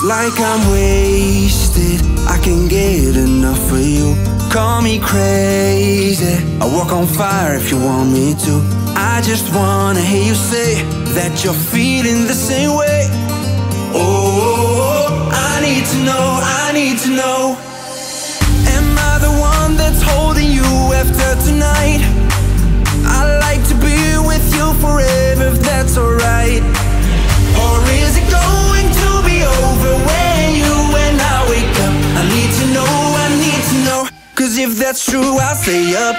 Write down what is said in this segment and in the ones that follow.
like I'm wasted, I can't get enough of you. Call me crazy, I walk on fire if you want me to. I just wanna hear you say that you're feeling the same way. Oh, I need to know, I need to know. Am I the one that's holding you after tonight? I'd like to be with you forever if that's alright. Or is it going to be over when you and I wake up? I need to know, I need to know. Cause if that's true, I'll stay up.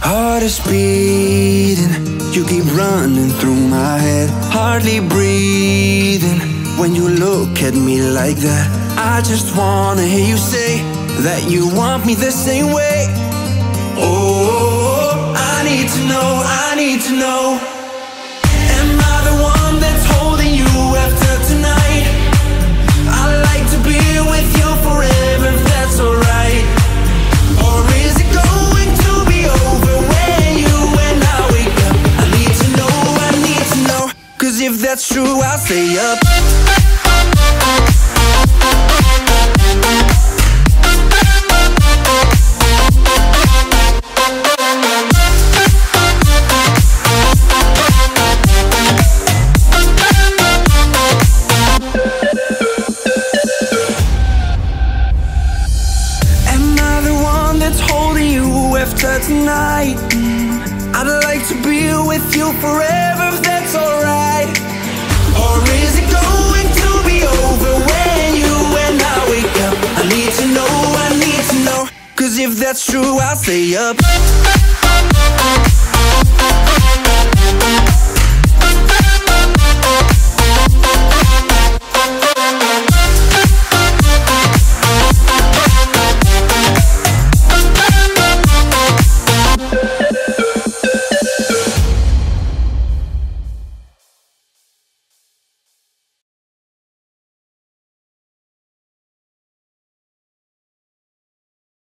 Heart is beating, you keep running through my head. Hardly breathing when you look at me like that. I just wanna hear you say that you want me the same way. Oh, I need to know, I need to know. Am I the one that's holding you after tonight? I'd like to be with you forever if that's alright. Or is it going to be over when you and I wake up? I need to know, I need to know. Cause if that's true, I'll stay up. Tonight, I'd like to be with you forever if that's alright. Or is it going to be over when you and I wake up? I need to know, I need to know. Cause if that's true, I'll stay up.